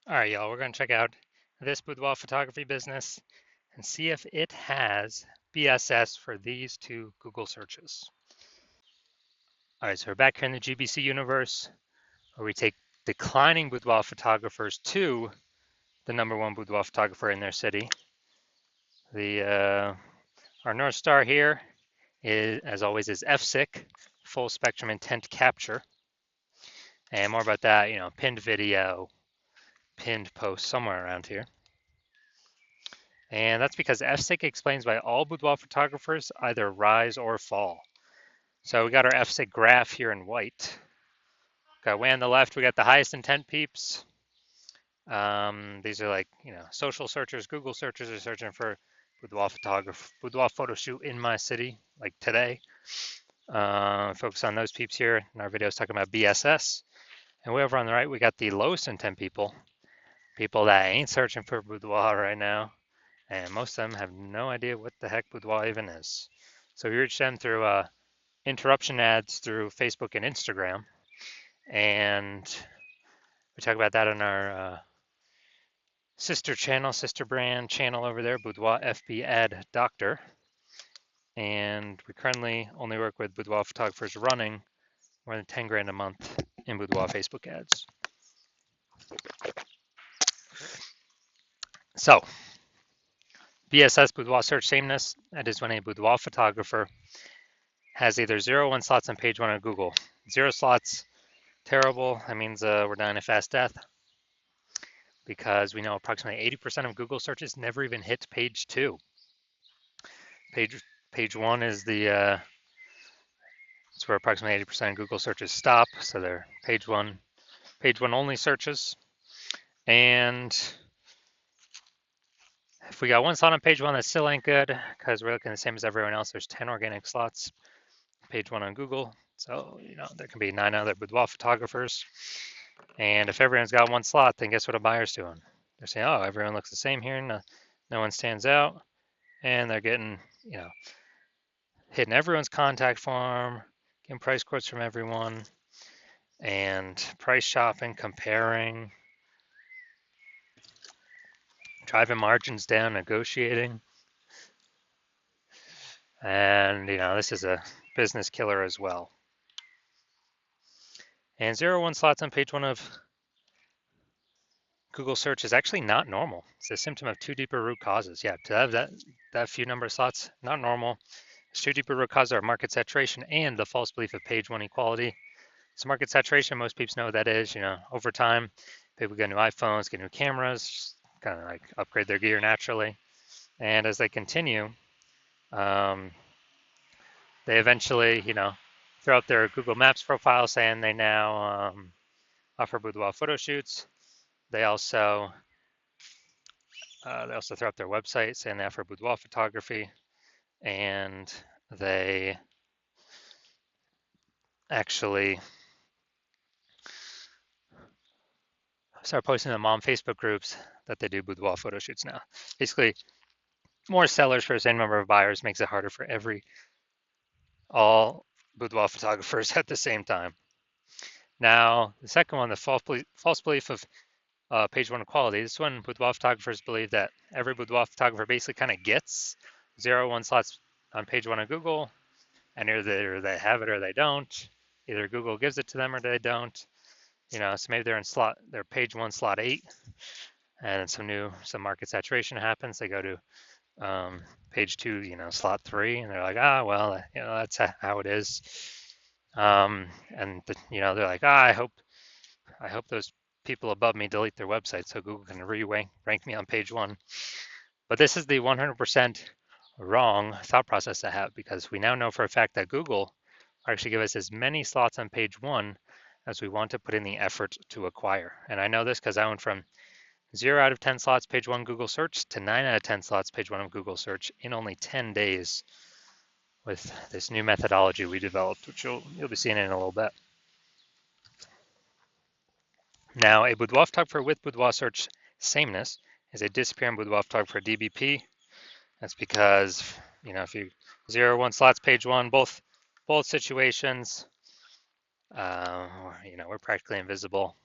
All right, y'all, we're going to check out this boudoir photography business and see if it has BSS for these two Google searches. All right, so we're back here in the GBC universe where we take declining boudoir photographers to the #1 boudoir photographer in their city. Our North Star here is, as always, is FSIC, full spectrum intent capture. And more about that, pinned video, pinned post somewhere around here. And that's because FSIC explains why all boudoir photographers either rise or fall. So we got our FSIC graph here in white. Got way on the left, we got the highest intent peeps. These are like, social searchers, Google searchers are searching for boudoir photo shoot in my city, like today. Focus on those peeps here. And our video is talking about BSS. And way over on the right, we got the lowest intent people that ain't searching for boudoir right now. And most of them have no idea what the heck boudoir even is. So we reach them through interruption ads through Facebook and Instagram. And we talk about that on our sister brand channel over there, Boudoir FB Ad Doctor. And we currently only work with boudoir photographers running more than 10 grand a month in boudoir Facebook ads. So, BSS boudoir search sameness, that is when a boudoir photographer has either 0 or 1 slots on page 1 on Google. 0 slots, terrible. That means we're dying a fast death because we know approximately 80% of Google searches never even hit page 2. Page 1 is the it's where approximately 80% of Google searches stop, so they're page one only searches. And if we got 1 slot on page 1, that still ain't good because we're looking the same as everyone else. There's 10 organic slots, page 1 on Google. So, there can be 9 other boudoir photographers. And if everyone's got 1 slot, then guess what a buyer's doing? They're saying, oh, everyone looks the same here. No one stands out. And they're getting, hitting everyone's contact form, getting price quotes from everyone, and price shopping, comparing, driving margins down, negotiating. And, this is a business killer as well. And 0 1 slots on page 1 of Google search is actually not normal. It's a symptom of 2 deeper root causes. Yeah, to have that few number of slots, not normal. It's 2 deeper root causes are market saturation and the false belief of page 1 equality. So market saturation, most people know what that is. Over time, people get new iPhones, get new cameras, kind of like upgrade their gear naturally. And as they continue, they eventually, throw up their Google Maps profile saying they now offer boudoir photo shoots. They also throw up their website saying they offer boudoir photography, and they actually start posting in mom Facebook groups that they do boudoir photo shoots now. Basically, more sellers for the same number of buyers makes it harder for all boudoir photographers at the same time. Now, the second one, the false belief of page 1 equality. This one, boudoir photographers believe that every boudoir photographer basically kind of gets 0 1 slots on page 1 of Google, and either they have it or they don't. Either Google gives it to them or they don't. So maybe they're in they're page 1 slot 8, and some market saturation happens. They go to page 2, slot 3, and they're like, well, that's how it is. And they're like, I hope those people above me delete their website so Google can rank me on page 1. But this is the 100% wrong thought process to have, because we now know for a fact that Google actually give us as many slots on page 1 as we want to put in the effort to acquire. And I know this because I went from 0 out of 10 slots page 1 Google search to 9 out of 10 slots page 1 of Google search in only 10 days with this new methodology we developed, which you'll be seeing in a little bit. Now, a boudoir photographer with boudoir search sameness is a disappearing boudoir photographer DBP. That's because, if you 0 1 slots page 1, both situations, we're practically invisible.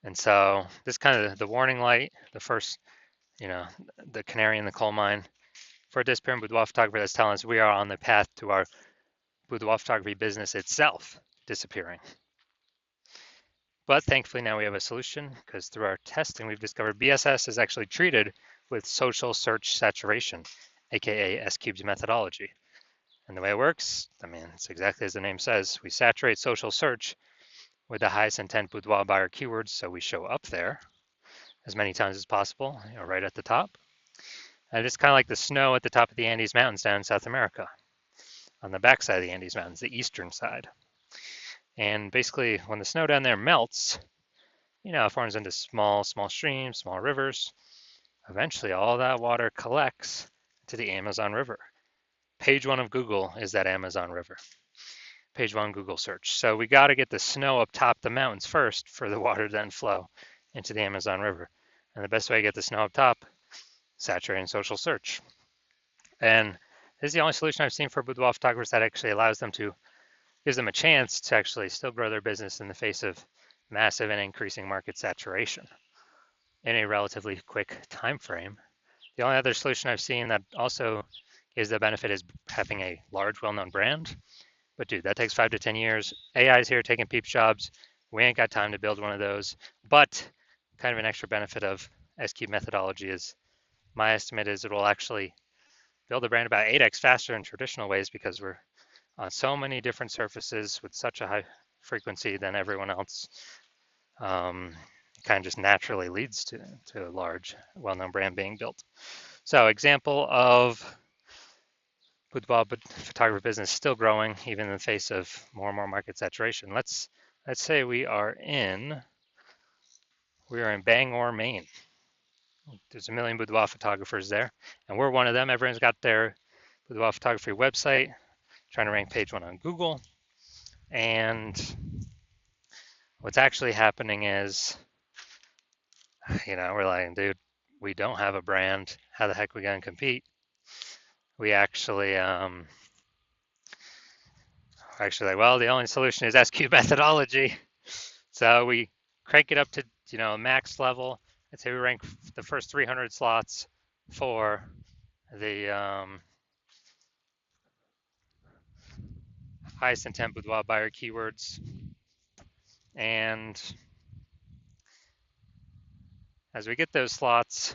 And so this kind of the warning light, the first, the canary in the coal mine for a disappearing boudoir photographer that's telling us we are on the path to our boudoir photography business itself disappearing. But thankfully now we have a solution because through our testing we've discovered BSS is actually treated with social search saturation, aka S-Cube's methodology. And the way it works, it's exactly as the name says. We saturate social search with the highest intent boudoir buyer keywords, so we show up there as many times as possible, right at the top. And it's kind of like the snow at the top of the Andes Mountains down in South America, on the backside of the Andes Mountains, the eastern side. And basically, when the snow down there melts, it forms into small streams, small rivers. Eventually, all that water collects to the Amazon River. Page 1 of Google is that Amazon River. Page 1 Google search. So we got to get the snow up top the mountains first for the water to then flow into the Amazon River. And the best way to get the snow up top, saturating social search. And this is the only solution I've seen for boudoir photographers that actually gives them a chance to actually still grow their business in the face of massive and increasing market saturation in a relatively quick time frame. The only other solution I've seen that also gives the benefit is having a large, well-known brand. But dude, that takes 5 to 10 years. AI is here taking peep jobs. We ain't got time to build one of those. But kind of an extra benefit of S-Cube methodology is my estimate is it will actually build a brand about 8x faster in traditional ways because we're on so many different surfaces with such a high frequency than everyone else. Kind of just naturally leads to a large, well-known brand being built. So example of boudoir photography business still growing even in the face of more and more market saturation. Let's say we are in Bangor, Maine. There's a million boudoir photographers there, and we're one of them. Everyone's got their boudoir photography website, trying to rank page 1 on Google. And what's actually happening is, we're like, dude, we don't have a brand. How the heck are we going to compete? We actually, the only solution is S-Cube methodology. So we crank it up to, max level. I'd say we rank the first 300 slots for the highest intent boudoir buyer keywords. And as we get those slots,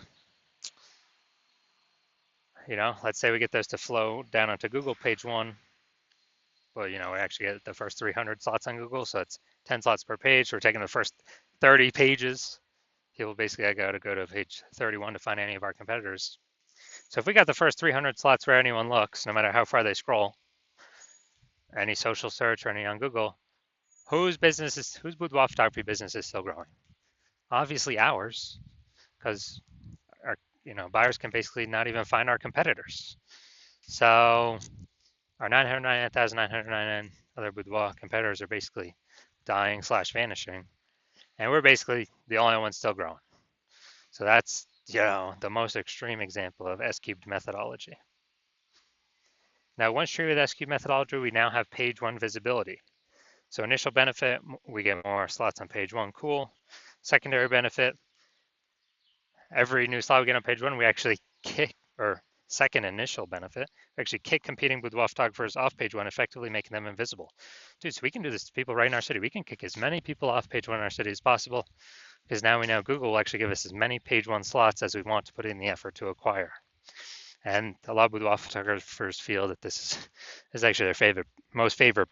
let's say we get those to flow down onto Google page 1. Well, we actually get the first 300 slots on Google, so it's 10 slots per page. We're taking the first 30 pages. People basically got to go to page 31 to find any of our competitors. So if we got the first 300 slots where anyone looks, no matter how far they scroll, any social search or any on Google, whose boudoir photography business is still growing? Obviously ours, because our buyers can basically not even find our competitors. So our 999,999 other boudoir competitors are basically dying / vanishing, and we're basically the only ones still growing. So that's the most extreme example of S-Cubed methodology. Now, once treated with S-Cubed methodology, we now have page 1 visibility. So initial benefit, we get more slots on page 1, cool. Secondary benefit, every new slot we get on page 1, we actually kick, or second initial benefit, we actually kick competing boudoir photographers off page 1, effectively making them invisible. Dude, so we can do this to people right in our city. We can kick as many people off page 1 in our city as possible, because now we know Google will actually give us as many page 1 slots as we want to put in the effort to acquire. And a lot of boudoir photographers feel that this is actually their most favorite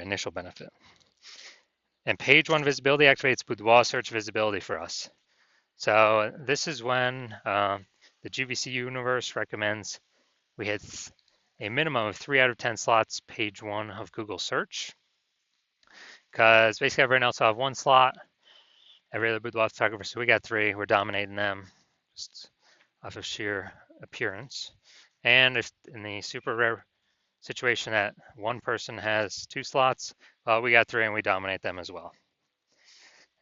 initial benefit. And page 1 visibility activates boudoir search visibility for us. So this is when the GVC universe recommends we hit a minimum of 3 out of 10 slots page 1 of Google search, because basically everyone else will have 1 slot, every other boudoir photographer, so we got 3, we're dominating them just off of sheer appearance. And if in the super rare situation that one person has 2 slots, we got 3 and we dominate them as well.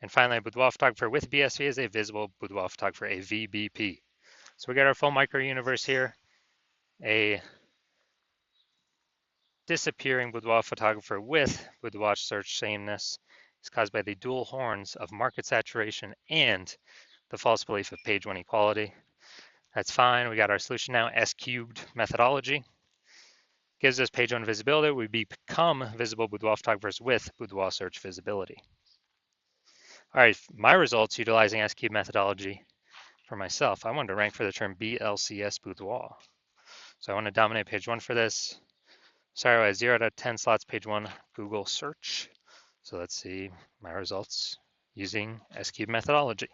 And finally, a boudoir photographer with BSV is a visible boudoir photographer, a VBP. So we got our full micro universe here, a disappearing boudoir photographer with boudoir search sameness, is caused by the dual horns of market saturation and the false belief of page one equality. That's fine. We got our solution now. S cubed methodology gives us page one visibility. We become visible boudoir photographers with boudoir search visibility. All right, my results utilizing S cubed methodology for myself. I wanted to rank for the term BLCS boudoir. So I want to dominate page one for this. Sorry, I had 0 out of 10 slots, page one, Google search. So let's see my results using S cubed methodology.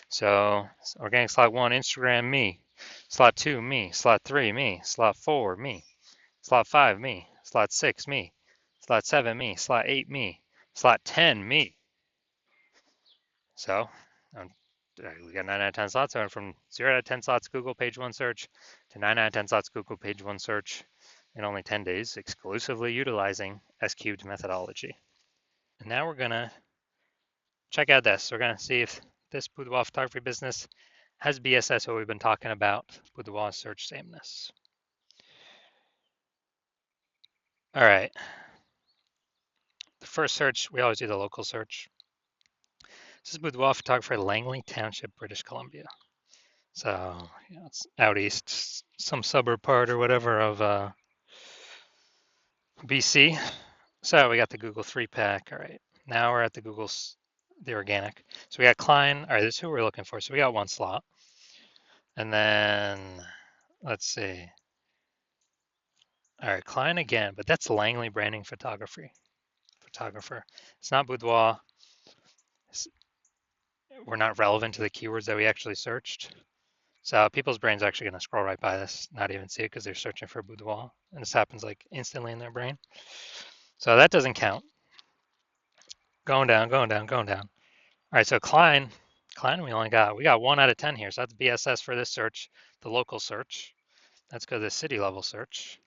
So organic slot one, Instagram, me. Slot two, me. Slot three, me. Slot four, me. Slot five, me. Slot six, me. Slot seven, me. Slot eight, me. Slot 10, me. So we got 9 out of 10 slots. I went from 0 out of 10 slots Google page one search to 9 out of 10 slots Google page one search in only 10 days, exclusively utilizing S cubed methodology. And now we're gonna check out this. We're gonna see if this boudoir photography business has BSS, what we've been talking about, boudoir search sameness. All right. The first search, we always do the local search. This is boudoir photographer, Langley Township, British Columbia. So it's out east, some suburb part or whatever of BC. So we got the Google 3-pack. All right. Now we're at the the organic. So we got Klein. All right, this is who we're looking for. So we got one slot. And then let's see. All right, Klein again, but that's Langley branding photographer. It's not boudoir. We're not relevant to the keywords that we actually searched. So people's brains are actually going to scroll right by this, not even see it because they're searching for boudoir. And this happens like instantly in their brain. So that doesn't count. Going down, going down, going down. All right, so Klein, we got 1 out of 10 here. So that's BSS for this search, the local search. Let's go to the city level search.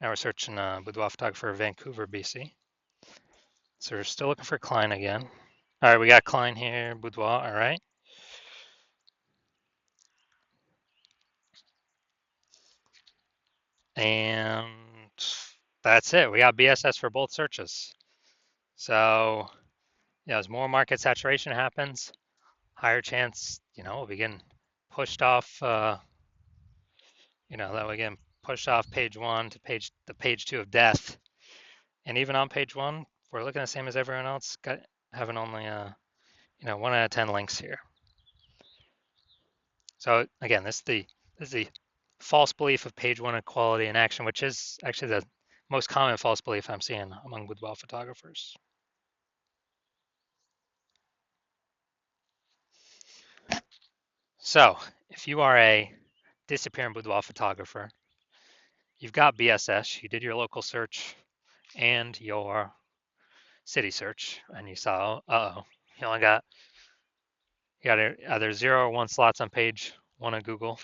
Now we're searching boudoir photographer, Vancouver, BC. So we're still looking for Klein again. All right, we got Klein here, boudoir, all right. And that's it. We got BSS for both searches. So, as more market saturation happens, higher chance, we'll begin pushed off, that we get pushed off page one to the page two of death. And even on page one, we're looking the same as everyone else, having only, 1 out of 10 links here. So again, this is the false belief of page one equality in action, which is actually the most common false belief I'm seeing among boudoir photographers. So if you are a disappearing boudoir photographer, you've got BSS, you did your local search and your city search, and you saw, you only got either 0 or 1 slots on page one of Google,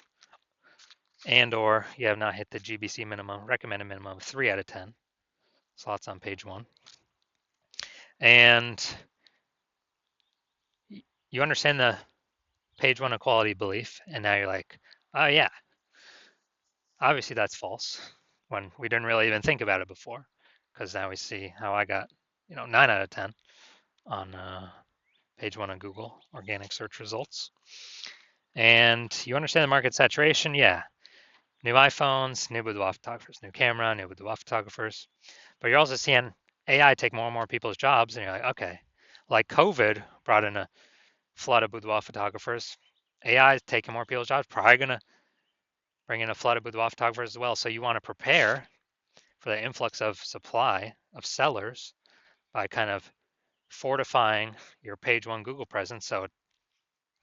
and or you have not hit the GBC minimum, recommended minimum of 3 out of 10 slots on page one. And you understand the page one equality belief, and now you're like, oh yeah, obviously that's false, when we didn't really even think about it before, because now we see how I got 9 out of 10 on page one on Google organic search results. And you understand the market saturation, yeah. New iPhones, new boudoir photographers, new camera, new boudoir photographers. But you're also seeing AI take more and more people's jobs, and you're like, okay, like COVID brought in a flood of boudoir photographers. AI is taking more people's jobs, probably going to bring in a flood of boudoir photographers as well. So you want to prepare for the influx of supply of sellers by kind of fortifying your page one Google presence. So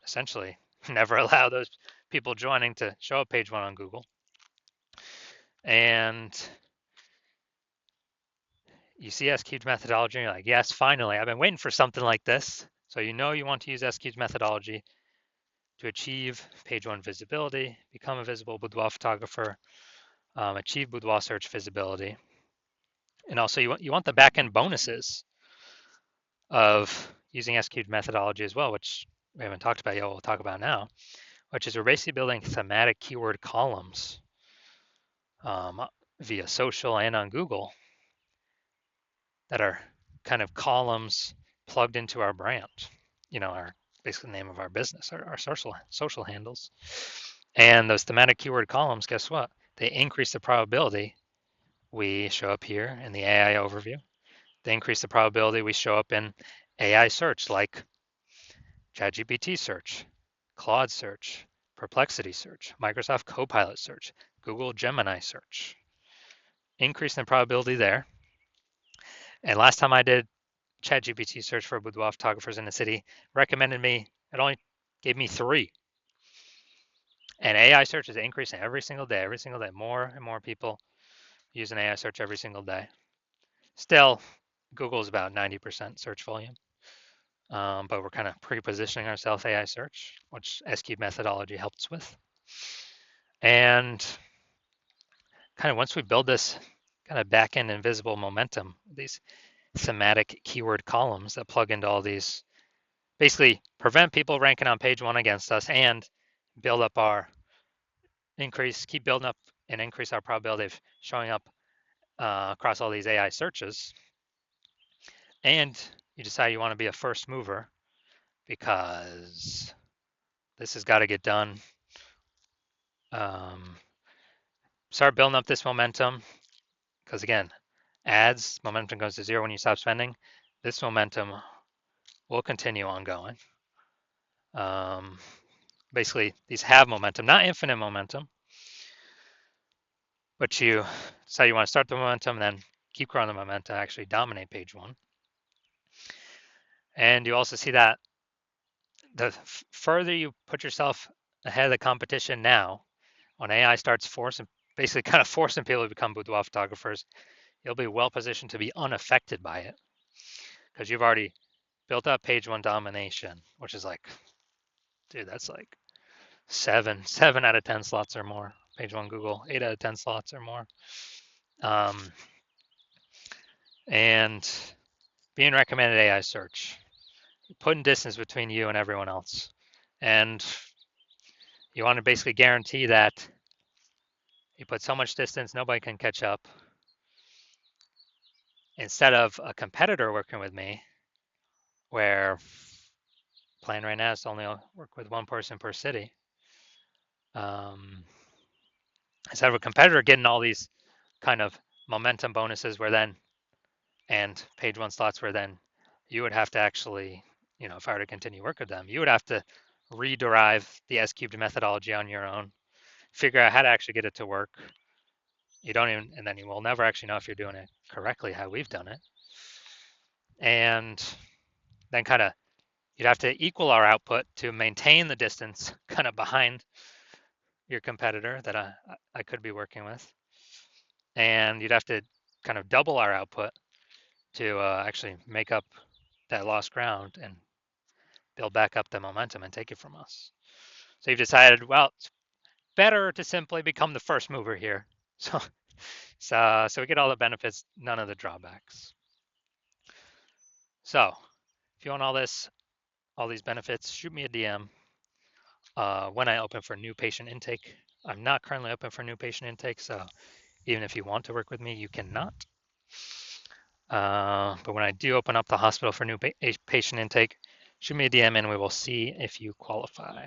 essentially never allow those people joining to show up page one on Google. And you see S-Cubed methodology, and you're like, yes, finally, I've been waiting for something like this. So you want to use S-Cubed methodology to achieve page one visibility, become a visible boudoir photographer, achieve boudoir search visibility. And also you want the back-end bonuses of using S-Cubed methodology as well, which we haven't talked about yet, we'll talk about now, which is we're basically building thematic keyword columns via social and on Google that are kind of columns plugged into our brand, our basically name of our business, our social handles. And those thematic keyword columns, guess what? They increase the probability we show up here in the AI overview. They increase the probability we show up in AI search like ChatGPT search, Claude search, Perplexity search, Microsoft Copilot search, Google Gemini search. Increase in the probability there. And last time I did ChatGPT search for boudoir photographers in the city, recommended me, it only gave me 3. And AI search is increasing every single day. More and more people use an AI search every single day. Still, Google is about 90% search volume, but we're kind of pre-positioning ourselves AI search, which S-Cube methodology helps with. And kind of once we build this kind of back-end invisible momentum, these thematic keyword columns that plug into all these, basically prevent people ranking on page 1 against us and build up keep building up and increase our probability of showing up across all these AI searches. And you decide you want to be a first mover because this has got to get done. Start building up this momentum because again, ads momentum goes to 0 when you stop spending. This momentum will continue ongoing. Basically, these have momentum, not infinite momentum, but you decide you want to start the momentum and then keep growing the momentum, actually dominate page 1. And you also see that the further you put yourself ahead of the competition now, when AI starts basically kind of forcing people to become boudoir photographers, you'll be well positioned to be unaffected by it because you've already built up page 1 domination, which is like, dude, that's like 7 out of 10 slots or more. Page 1 Google, 8 out of 10 slots or more. And being recommended AI search, putting distance between you and everyone else. And you want to basically guarantee that you put so much distance, nobody can catch up. Instead of a competitor working with me, where plan right now is to only work with 1 person per city. Instead of a competitor getting all these kind of momentum bonuses and page 1 slots where then you would have to actually, if I were to continue work with them, you would have to rederive the S-cubed methodology on your own, figure out how to actually get it to work. And then you will never actually know if you're doing it correctly, how we've done it. And then kind of, you'd have to equal our output to maintain the distance kind of behind your competitor that I could be working with. And you'd have to kind of double our output to actually make up that lost ground and build back up the momentum and take it from us. So you've decided, well, it's better to simply become the first mover here. So we get all the benefits, none of the drawbacks. So if you want all these benefits, shoot me a DM when I open for new patient intake. I'm not currently open for new patient intake, so even if you want to work with me, you cannot. But when I do open up the hospital for new patient intake, shoot me a DM and we will see if you qualify.